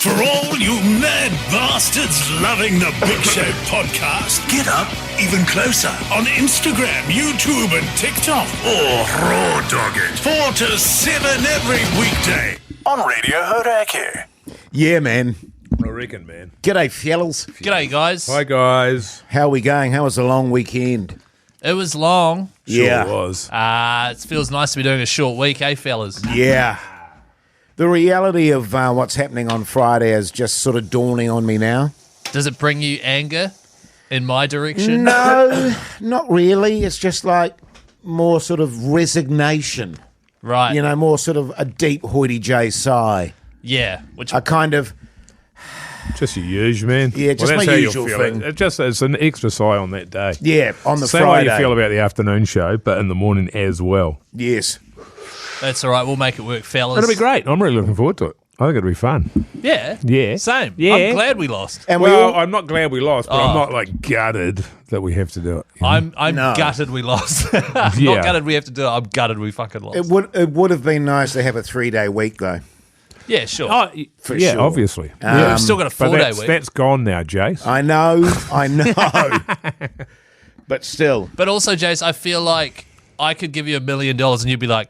For all you mad bastards loving the Big Show podcast, get up even closer on Instagram, YouTube and TikTok. Or raw dog it. 4 to 7 every weekday on Radio Hauraki. Yeah, man. I reckon, man. G'day, fellas. G'day, guys. Hi, guys. How are we going? How was the long weekend? It was long. Yeah. Sure was. It feels nice to be doing a short week, eh, fellas? Yeah. The reality of what's happening on Friday is just sort of dawning on me now. Does it bring you anger in my direction? No, not really. It's just like more sort of resignation. Right. You know, more sort of a deep Hoyte J sigh. Yeah. Which A kind of, Just your usual, man. Yeah, just that's my how you'll usual feel thing. It's an extra sigh on that day. yeah, on the Same Friday. way you feel about the afternoon show, but in the morning as well. Yes. that's all right. We'll make it work, fellas. It'll be great. I'm really looking forward to it. I think it'll be fun. Yeah. Yeah. Same. Yeah. I'm glad we lost. And Well, I'm not glad we lost, but I'm Oh. not like gutted that we have to do it. you know? I'm No. gutted we lost. Not Yeah. gutted we have to do it. I'm gutted we fucking lost. it would have been nice to have a 3-day week, though. Yeah, sure. For yeah, sure. obviously. We've still got a But 4-day week. that's gone now, Jace. I know. But still. But also, Jace, I feel like I could give you $1 million and you'd be like,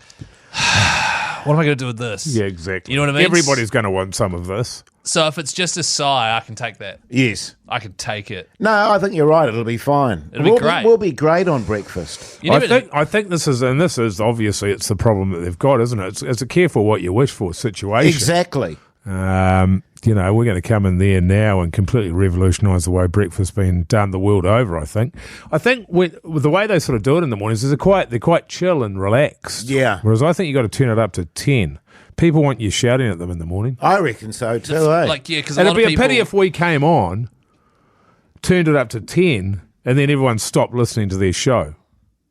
what am I going to do with this? Yeah, exactly. You know what I mean? Everybody's going to want some of this. So if it's just a sigh, I can take that. Yes. I can take it. No, I think you're right. It'll be fine. It'll be great. We'll be great on breakfast. You never I think this is obviously it's the problem that they've got, isn't it? It's a careful what you wish for situation. Exactly. You know, we're going to come in there now and completely revolutionise the way breakfast's been done the world over. I think with the way they sort of do it in the mornings is they're quite chill and relaxed. Yeah. Whereas I think you got to turn it up to 10. People want you shouting at them in the morning. I reckon so too, eh? Like, yeah, because And a it'd lot be of a people... pity if we came on, turned it up to 10, and then everyone stopped listening to their show.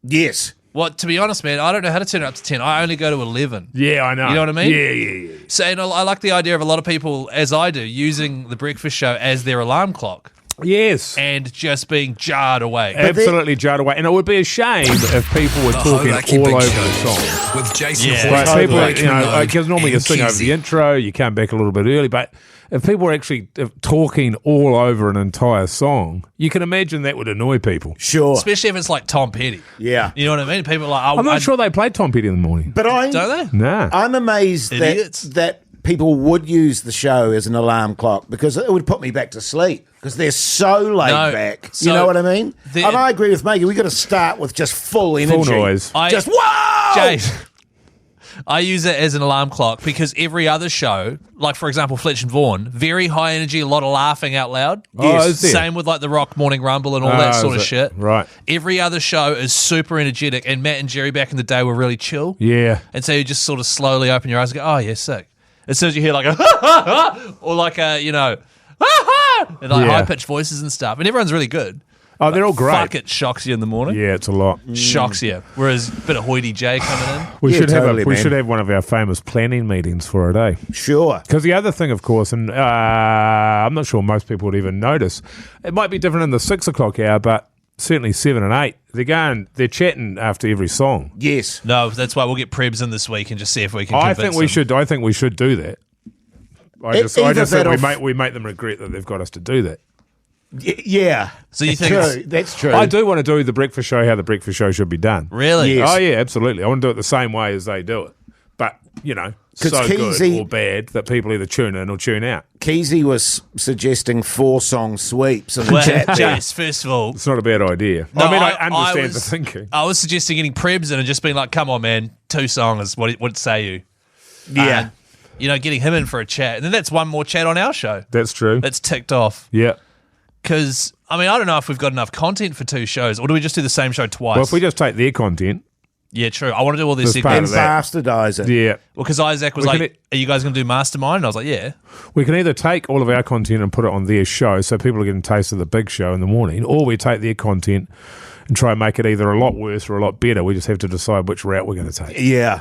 Yes. Well, to be honest, man, I don't know how to turn it up to 10. I only go to 11. Yeah, I know. You know what I mean? Yeah. So, and I like the idea of a lot of people, as I do, using the breakfast show as their alarm clock Yes. and just being jarred away. Absolutely jarred away. And it would be a shame if people were talking Hauraki all Big over Show the song. with Jason Yeah. Hoyte, Right, people, Minogue, because normally you and sing over the Keyzie. intro, you come back a little bit early, but if people were actually talking all over an entire song, you can imagine that would annoy people. Sure. Especially if it's like Tom Petty. Yeah. You know what I mean? People are like, I'm not sure they played Tom Petty in the morning. But Don't they? Nah. I'm amazed Idiots. that people would use the show as an alarm clock because it would put me back to sleep because they're so laid No. back. So you know what I mean? the- And I agree with Maggie. We've got to start with just full energy. noise. Just whoa! Jace, I use it as an alarm clock because every other show, like for example Fletch and Vaughan, very high energy, a lot of laughing out loud. Oh, is there? Same with like the Rock Morning Rumble and all that Oh, sort of is it? shit. Right. Every other show is super energetic, and Matt and Jerry back in the day were really chill. Yeah. And so you just sort of slowly open your eyes and go, oh yeah, sick. As soon as you hear like a or like a, you know, and like Yeah. high pitched voices and stuff, and everyone's really good. Oh, they're all great. Fuck, it shocks you in the morning. Yeah, it's a lot. Shocks you. Whereas a bit of Hoyte J coming in. We Yeah, should totally, man. have one of our famous planning meetings for a day. Sure. Because the other thing, of course, and I'm not sure most people would even notice, it might be different in the 6 o'clock hour, but certainly 7 and 8, they're chatting after every song. Yes. No, that's why we'll get Prebz in this week and just see if we can I convince think we should do that. I E- just either think that or we make them regret that they've got us to do that. Yeah. So you It's think true. it's- That's true. I do want to do the breakfast show how the breakfast show should be done. Really? Yes. Oh yeah, absolutely. I want to do it the same way as they do it. But, you know, 'Cause so Keyzie- good or bad that people either tune in or tune out. Keyzie was suggesting 4-song sweeps in the Well, chat there. Jace, first of all, It's not a bad idea. No, I mean, I I understand was- the thinking. I was suggesting getting Prebz in and just being like, come on, man, 2 songs. What say you? Yeah. You know, getting him in for a chat. And then that's one more chat on our show. That's true. That's ticked off. Yeah. Because, I mean, I don't know if we've got enough content for 2 shows, or do we just do the same show twice? Well, if we just take their content, yeah, true. I want to do all this That's part And of segments. that. bastardize it. yeah, Well, because Isaac was We like, can- are you guys going to do Mastermind? And I was like, yeah. we can either take all of our content and put it on their show so people are getting a taste of the big show in the morning, or we take their content and try and make it either a lot worse or a lot better. We just have to decide which route we're going to take. Yeah.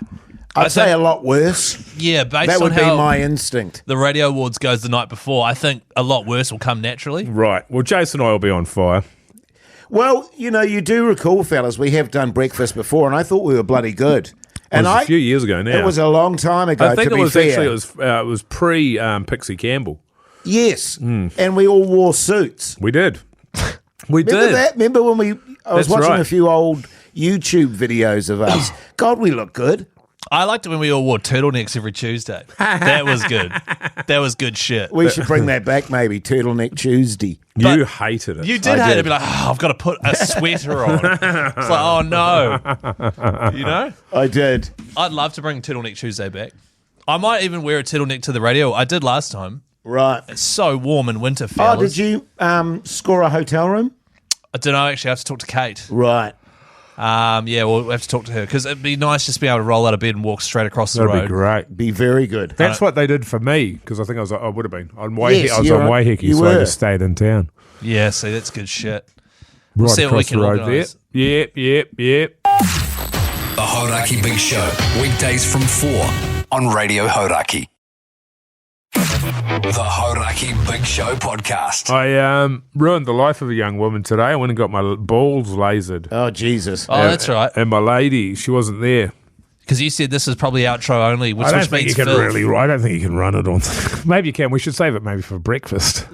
I'd say a lot worse. Yeah, based That on would be how my instinct. the Radio Awards goes the night before, I think a lot worse will come naturally. Right. Well, Jason and I will be on fire. Well, you know, you do recall, fellas, we have done breakfast before, and I thought we were bloody good. It was a few years ago now. It was a long time ago. I think to it be was fair. actually it was pre Pixie Campbell. Yes, and we all wore suits. We did. We Remember did. that? Remember when I was That's watching right. a few old YouTube videos of us. God, we look good. I liked it when we all wore turtlenecks every Tuesday. That was good. That was good shit. We should bring that back, maybe Turtleneck Tuesday. You hated it. You did I hate did. it. Be like, I've got to put a sweater on. It's like, oh no. You know? I did. I'd love to bring Turtleneck Tuesday back. I might even wear a turtleneck to the radio. I did last time. Right. It's so warm in winter, Oh, fellas. did you score a hotel room? I don't know. Actually, I have to talk to Kate. Right. Yeah, we'll have to talk to her because it'd be nice just to be able to roll out of bed and walk straight across the That'd road. be great. Be very good. That's what they did for me because I think I would have been on Yes, I was you're on right. Waiheke, You so I were. just stayed in town. Yeah, see, that's good shit. Right see what we across can the road organise. there. Yep. The Hauraki Big Show, weekdays from 4 on Radio Hauraki. The Hauraki Big Show podcast. I ruined the life of a young woman today. I went and got my balls lasered. Oh, Jesus. Oh, that's right. And my lady, she wasn't there. Because you said this is probably outro only, which I don't think means you can filth. I don't think you can run it on. Maybe you can. We should save it maybe for breakfast.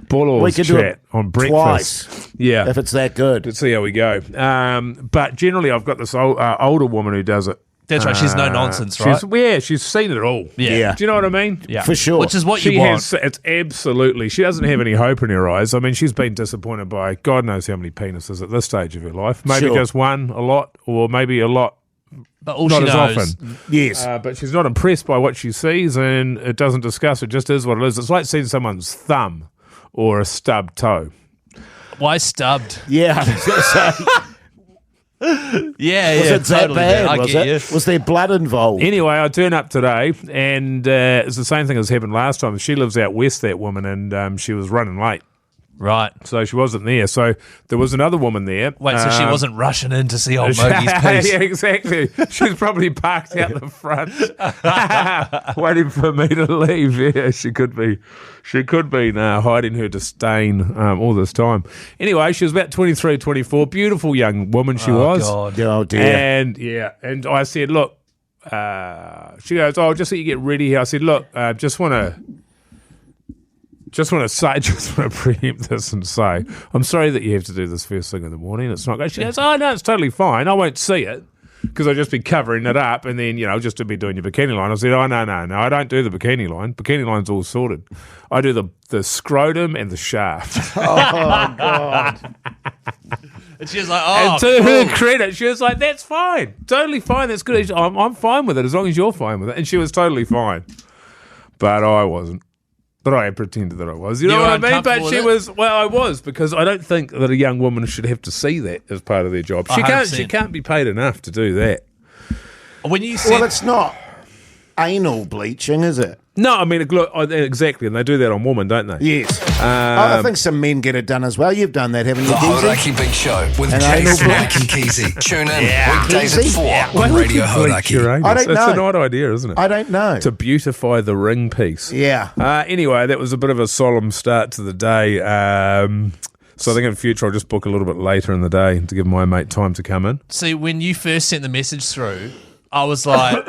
Bollos We could do chat it on breakfast. twice. Yeah. If it's that good. Let's see how we go. But generally, I've got this older woman who does it. That's right. She's no nonsense, right? She's seen it all. Yeah. Do you know what I mean? Yeah. For sure. Which is what She you want. it's absolutely. She doesn't have any hope in her eyes. I mean, she's been disappointed by God knows how many penises at this stage of her life. Maybe Sure. just one, a lot, or maybe a lot, But all not she as knows, often. Yes. But she's not impressed by what she sees, and it doesn't discuss. It just is what it is. It's like seeing someone's thumb or a stubbed toe. why stubbed? Yeah. I was going to say, Yeah, was yeah, it that totally. bad? I Was get it? you. Was there blood involved? Anyway, I turn up today, and it's the same thing as happened last time. She lives out west, that woman, and she was running late. Right. So she wasn't there. So there was another woman there. Wait, so she wasn't rushing in to see old Mogey's piece? Yeah, exactly. She was probably parked out the front, waiting for me to leave. Yeah, she could be. She could be hiding her disdain all this time. Anyway, she was about 23, 24. Beautiful young woman she was. God. Oh, dear. And I said, look, she goes, oh, just so you get ready here. I said, look, just want to preempt this and say, I'm sorry that you have to do this first thing in the morning. It's not great. She goes, oh, no, it's totally fine. I won't see it because I'll just be covering it up and then, just to be doing your bikini line. I said, oh, no, I don't do the bikini line. Bikini line's all sorted. I do the scrotum and the shaft. Oh, God. And she was like, And oh, to her cool. credit, she was like, that's fine. Totally fine. That's good. I'm fine with it as long as you're fine with it. And she was totally fine. But I wasn't. But I pretended that I was. You know You what were I mean? But uncomfortable she with was. Well, I was because I don't think that a young woman should have to see that as part of their job. She 100%. can't be paid enough to do that. When you said, Well, it's not anal bleaching, is it? No, I mean, look, exactly, and they do that on women, don't they? Yes. I think some men get it done as well. You've done that, haven't you, The Keyzie? Hauraki Big Show with And Jason anal Hoyte and Keyzie. Tune in weekdays Keyzie? at 4 Why on would Radio you bleach your Hauraki. anus? I don't It's an know. odd idea, isn't it? I don't know. To beautify the ring piece. Yeah. Anyway, that was a bit of a solemn start to the day. So I think in future I'll just book a little bit later in the day to give my mate time to come in. see, when you first sent the message through, I was like,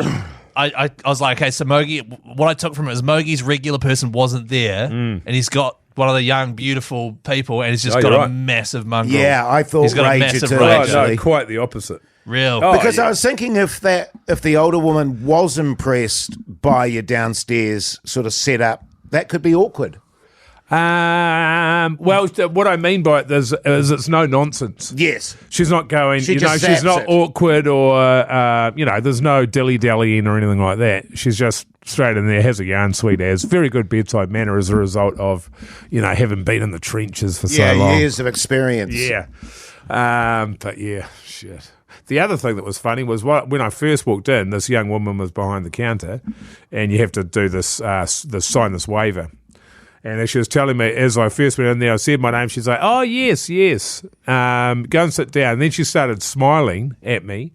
I was like, okay, so Mogey, what I took from it is Mogey's regular person wasn't there, and he's got one of the young, beautiful people, and he's just Oh, got you're a right. massive mongrel. Yeah, I thought He's got a Rager massive too, Oh, Rager. no, actually. quite the opposite. Real. Oh, Because yeah. I was thinking if the older woman was impressed by your downstairs sort of setup, that could be awkward. Well, what I mean by it is it's no nonsense. Yes. She's not going, She just she's zaps not it. awkward or, there's no dilly-dallying or anything like that. She's just straight in there, has a yarn, sweet as. Very good bedside manner as a result of, having been in the trenches for so long. Years of experience. Yeah. But yeah, shit. The other thing that was funny was when I first walked in, this young woman was behind the counter, and you have to do this, sign this waiver. And as she was telling me, as I first went in there, I said my name. She's like, oh, yes. Go and sit down. And then she started smiling at me,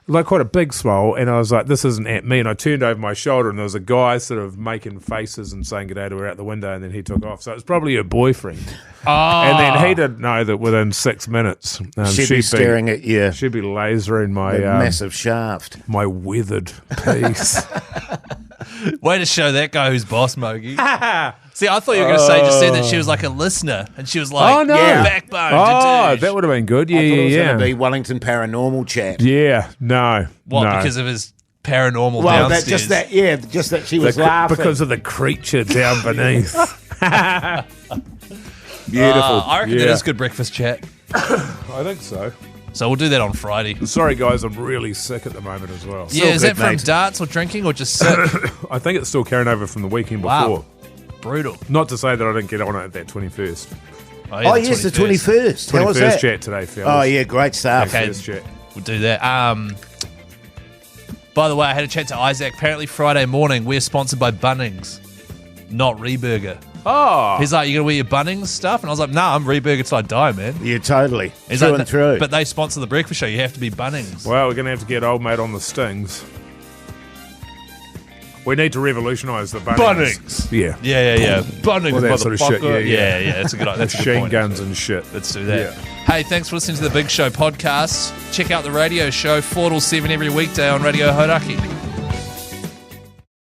like quite a big smile. And I was like, this isn't at me. And I turned over my shoulder, and there was a guy sort of making faces and saying good day to her out the window. And then he took off. So it was probably her boyfriend. And then he didn't know that within 6 minutes, She'd be staring at you. She'd be lasering my The massive shaft. my weathered piece. Way to show that guy who's boss, Mogey. See, I thought you were going to say just said that she was like a listener, and she was like, Oh, no. backbone. Oh, that would have been good. Yeah, I thought it was yeah, going to yeah. be Wellington Paranormal Chat. Yeah, no. What, no. because of his paranormal Well, downstairs? just that she was laughing. Because of the creature down beneath. Beautiful. I reckon that is good breakfast chat. I think so. So we'll do that on Friday. Sorry, guys, I'm really sick at the moment as well. Yeah, is good, that from mate. darts or drinking or just sick? I think it's still carrying over from the weekend Wow. before. Brutal. Not to say that I didn't get on it at that 21st. Oh, yes, the 21st. How was 21st that? chat today, fellas. Oh, yeah, great stuff. Okay. First chat. We'll do that. By the way, I had a chat to Isaac. Apparently Friday morning, we're sponsored by Bunnings, not Reburger. Oh. He's like, you going to wear your Bunnings stuff? And I was like, nah, I'm Reburger till I die, man. Yeah, totally. He's Through like, and through. But they sponsor the breakfast show. You have to be Bunnings. Well, we're going to have to get old mate on the stings. We need to revolutionise the Bunnings. Yeah. Yeah. Bunnings, All that sort of shit, motherfucker. yeah. Yeah. That's a good idea. That's a good Machine point, guns actually. and shit. Let's do that. Yeah. Hey, thanks for listening to the Big Show podcast. Check out the radio show 4 till 7 every weekday on Radio Hauraki.